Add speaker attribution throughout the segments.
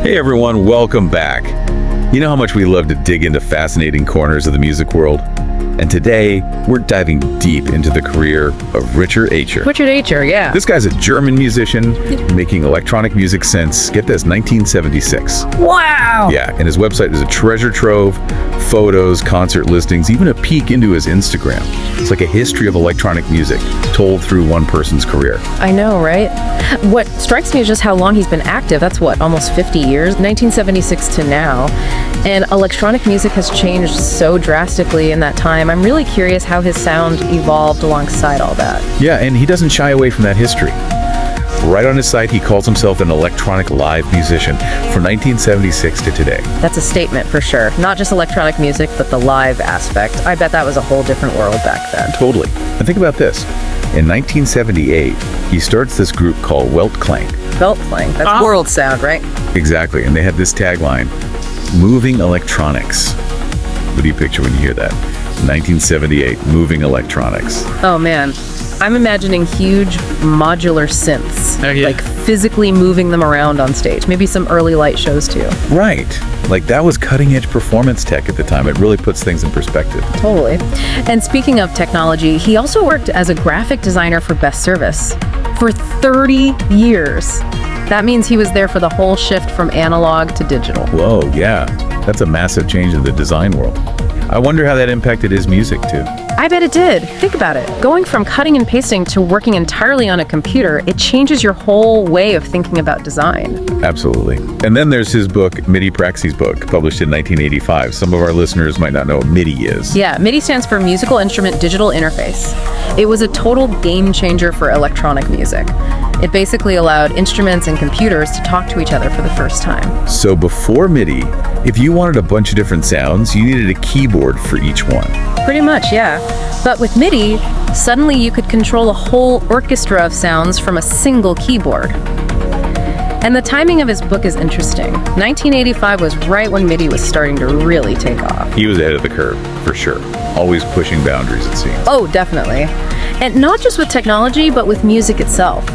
Speaker 1: Hey everyone, welcome back. You know how much we love to dig into fascinating corners of the music world? And today, we're diving deep into the career of Richard Aicher.
Speaker 2: Richard Aicher, yeah.
Speaker 1: This guy's a German musician making electronic music since, get this, 1976.
Speaker 2: Wow!
Speaker 1: Yeah, and his website is a treasure trove, photos, concert listings, even a peek into his Instagram. It's like a history of electronic music told through one person's career.
Speaker 2: I know, right? What strikes me is just how long he's been active. That's what, almost 50 years? 1976 to now. And electronic music has changed so drastically in that time. I'm really curious how his sound evolved alongside all that.
Speaker 1: Yeah, and he doesn't shy away from that history. Right on his site, he calls himself an electronic live musician from 1976 to today.
Speaker 2: That's a statement for sure. Not just electronic music, but the live aspect. I bet that was a whole different world back then.
Speaker 1: Totally. And think about this. In 1978, he starts this group called Weltklang.
Speaker 2: Weltklang, that's world sound, right?
Speaker 1: Exactly, and they had this tagline, moving electronics. What do you picture when you hear that? 1978, moving electronics.
Speaker 2: Oh man, I'm imagining huge modular synths, like physically moving them around on stage. Maybe some early light shows too.
Speaker 1: Right. Like that was cutting edge performance tech at the time. It really puts things in perspective.
Speaker 2: Totally. And speaking of technology, he also worked as a graphic designer for Best Service for 30 years. That means he was there for the whole shift from analog to digital.
Speaker 1: Whoa, yeah. That's a massive change in the design world. I wonder how that impacted his music too.
Speaker 2: I bet it did. Think about it. Going from cutting and pasting to working entirely on a computer, it changes your whole way of thinking about design.
Speaker 1: Absolutely. And then there's his book, MIDI Praxis book, published in 1985. Some of our listeners might not know what MIDI is.
Speaker 2: Yeah, MIDI stands for Musical Instrument Digital Interface. It was a total game changer for electronic music. It basically allowed instruments and computers to talk to each other for the first time.
Speaker 1: So before MIDI, if you wanted a bunch of different sounds, you needed a keyboard for each one.
Speaker 2: Pretty much, yeah. But with MIDI, suddenly you could control a whole orchestra of sounds from a single keyboard. And the timing of his book is interesting. 1985 was right when MIDI was starting to really take off.
Speaker 1: He was ahead of the curve, for sure. Always pushing boundaries, it seems.
Speaker 2: Oh, definitely. And not just with technology, but with music itself.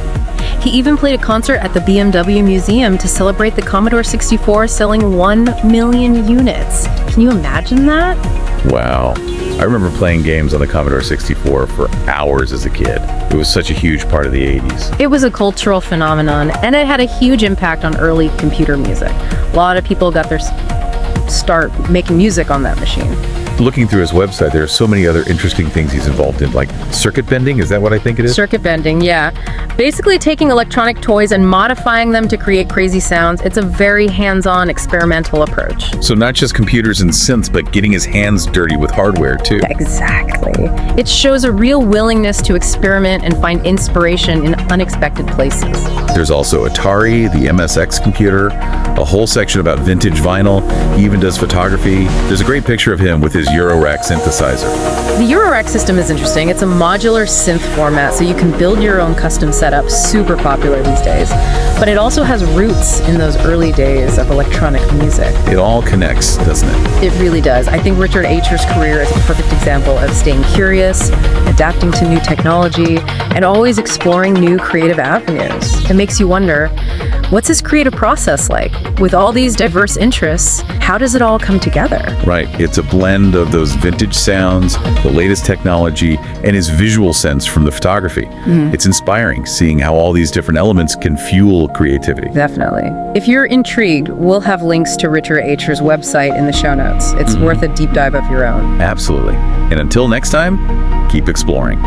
Speaker 2: He even played a concert at the BMW Museum to celebrate the Commodore 64 selling 1 million units. Can you imagine that?
Speaker 1: Wow. I remember playing games on the Commodore 64 for hours as a kid. It was such a huge part of the 80s.
Speaker 2: It was a cultural phenomenon, and it had a huge impact on early computer music. A lot of people got their start making music on that machine.
Speaker 1: Looking through his website, there are so many other interesting things he's involved in, like circuit bending. Is that what I think it is?
Speaker 2: Circuit bending, yeah. Basically taking electronic toys and modifying them to create crazy sounds. It's a very hands-on experimental approach.
Speaker 1: So not just computers and synths, but getting his hands dirty with hardware too.
Speaker 2: Exactly. It shows a real willingness to experiment and find inspiration in unexpected places.
Speaker 1: There's also Atari, the MSX computer, a whole section about vintage vinyl. He even does photography. There's a great picture of him with his Eurorack synthesizer.
Speaker 2: The Eurorack system is interesting. It's a modular synth format, so you can build your own custom setup. Super popular these days. But it also has roots in those early days of electronic music.
Speaker 1: It all connects, doesn't it?
Speaker 2: It really does. I think Richard Aicher's career is a perfect example of staying curious, adapting to new technology, and always exploring new creative avenues. It makes you wonder, what's his creative process like? With all these diverse interests, how does it all come together?
Speaker 1: Right. It's a blend of those vintage sounds, the latest technology, and his visual sense from the photography. It's inspiring seeing how all these different elements can fuel creativity.
Speaker 2: Definitely. If you're intrigued, we'll have links to Richard Aicher's website in the show notes. It's worth a deep dive of your own.
Speaker 1: Absolutely. And until next time, keep exploring.